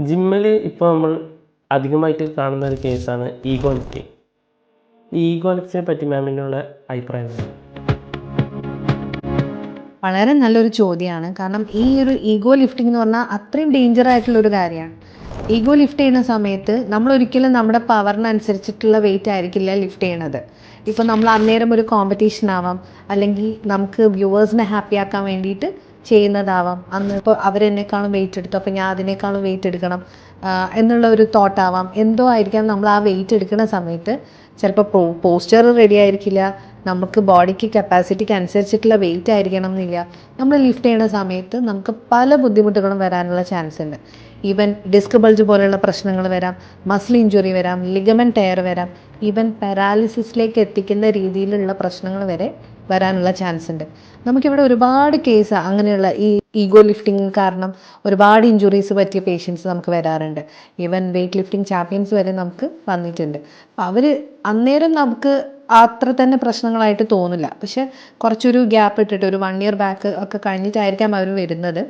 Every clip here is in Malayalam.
ജിമ്മിൽ ഇപ്പോൾ നമ്മൾ അധികമായിട്ട് കാണുന്ന ഒരു കേസാണ് ഈഗോ ലിഫ്റ്റിംഗ്. ഈ ഈഗോ ലിഫ്റ്റിനെ പറ്റി മാമിനുള്ള അഭിപ്രായം എന്താണ്? വളരെ നല്ലൊരു ചോദ്യമാണ്. കാരണം ഈ ഒരു ഈഗോ ലിഫ്റ്റിംഗ് എന്ന് പറഞ്ഞാൽ അത്രയും ഡേഞ്ചർ ആയിട്ടുള്ളൊരു കാര്യമാണ്. ഈഗോ ലിഫ്റ്റ് ചെയ്യുന്ന സമയത്ത് നമ്മളൊരിക്കലും നമ്മുടെ പവറിനനുസരിച്ചിട്ടുള്ള വെയിറ്റ് ആയിരിക്കില്ല ലിഫ്റ്റ് ചെയ്യണത്. ഇപ്പോൾ നമ്മൾ അന്നേരം ഒരു കോമ്പറ്റീഷൻ ആവാം, അല്ലെങ്കിൽ നമുക്ക് വ്യൂവേഴ്സിനെ ഹാപ്പി ആക്കാൻ വേണ്ടിയിട്ട് ചെയ്യുന്നതാവാം. അന്ന് ഇപ്പോൾ അവരെന്നേക്കാളും വെയിറ്റ് എടുത്തു, അപ്പോൾ ഞാൻ അതിനേക്കാളും വെയിറ്റ് എടുക്കണം എന്നുള്ള ഒരു തോട്ടാവാം. എന്തോ ആയിരിക്കാം നമ്മൾ ആ വെയിറ്റ് എടുക്കുന്ന സമയത്ത് ചിലപ്പോൾ പോസ്ചർ റെഡി ആയിരിക്കില്ല, നമുക്ക് ബോഡിക്ക് കപ്പാസിറ്റിക്ക് അനുസരിച്ചിട്ടുള്ള വെയിറ്റ് ആയിരിക്കണം എന്നില്ല. നമ്മൾ ലിഫ്റ്റ് ചെയ്യുന്ന സമയത്ത് നമുക്ക് പല ബുദ്ധിമുട്ടുകളും വരാനുള്ള ചാൻസ് ഉണ്ട്. ഈവൻ ഡിസ്ക് ബൾജ് പോലെയുള്ള പ്രശ്നങ്ങൾ വരാം, മസിൽ ഇഞ്ചുറി വരാം, ലിഗമെൻറ്റ് ടയർ വരാം, ഈവൻ പാരാലിസിസിലേക്ക് എത്തിക്കുന്ന രീതിയിലുള്ള പ്രശ്നങ്ങൾ വരെ വരാനുള്ള ചാൻസ് ഉണ്ട്. നമുക്കിവിടെ ഒരുപാട് കേസ് അങ്ങനെയുള്ള ഈ ഈഗോ ലിഫ്റ്റിംഗ് കാരണം ഒരുപാട് ഇഞ്ചുറീസ് പറ്റിയ പേഷ്യൻസ് നമുക്ക് വരാറുണ്ട്. ഈവൻ വെയ്റ്റ് ലിഫ്റ്റിംഗ് ചാമ്പ്യൻസ് വരെ നമുക്ക് വന്നിട്ടുണ്ട്. അപ്പോൾ അവർ അന്നേരം നമുക്ക് അത്ര തന്നെ പ്രശ്നങ്ങളായിട്ട് തോന്നില്ല. പക്ഷെ കുറച്ചൊരു ഗ്യാപ്പ് ഇട്ടിട്ട് ഒരു 1 ഇയർ ബാക്ക് ഒക്കെ കഴിഞ്ഞിട്ടായിരിക്കാം അവർ വരുന്നത്.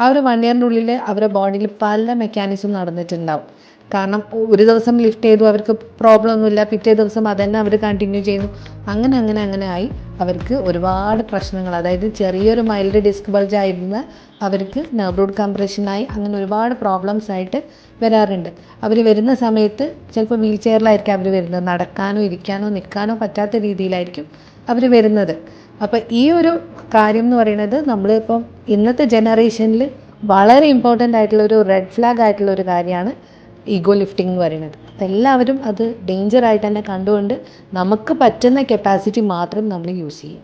ആ ഒരു 1 ഇയറിൻ്റെ ഉള്ളിൽ അവരുടെ ബോഡിയിൽ പല മെക്കാനിസം നടന്നിട്ടുണ്ടാവും. കാരണം ഒരു ദിവസം ലിഫ്റ്റ് ചെയ്തു, അവർക്ക് പ്രോബ്ലം ഒന്നുമില്ല, പിറ്റേ ദിവസം അതന്നെ അവർ കണ്ടിന്യൂ ചെയ്യുന്നു. അങ്ങനെ ആയി അവർക്ക് ഒരുപാട് പ്രശ്നങ്ങൾ, അതായത് ചെറിയൊരു മൈൽഡ് ഡിസ്ക് ബൾജ് ആയിരുന്ന അവർക്ക് നെർവ് റൂട്ട് കംപ്രഷനായി അങ്ങനെ ഒരുപാട് പ്രോബ്ലംസ് ആയിട്ട് വരാറുണ്ട്. അവർ വരുന്ന സമയത്ത് ചിലപ്പോൾ വീൽ ചെയറിലായിരിക്കും അവർ വരുന്നത്, നടക്കാനോ ഇരിക്കാനോ നിൽക്കാനോ പറ്റാത്ത രീതിയിലായിരിക്കും അവർ വരുന്നത്. അപ്പോൾ ഈ ഒരു കാര്യം എന്ന് പറയുന്നത് നമ്മളിപ്പം ഇന്നത്തെ ജനറേഷനിൽ വളരെ ഇമ്പോർട്ടൻ്റ് ആയിട്ടുള്ളൊരു റെഡ് ഫ്ലാഗ് ആയിട്ടുള്ളൊരു കാര്യമാണ് ഈഗോ ലിഫ്റ്റിംഗ് എന്ന് പറയുന്നത്. അപ്പോൾ എല്ലാവരും അത് ഡേഞ്ചറായിട്ട് തന്നെ കണ്ടുകൊണ്ട് നമുക്ക് പറ്റുന്ന കപ്പാസിറ്റി മാത്രം നമ്മൾ യൂസ് ചെയ്യും.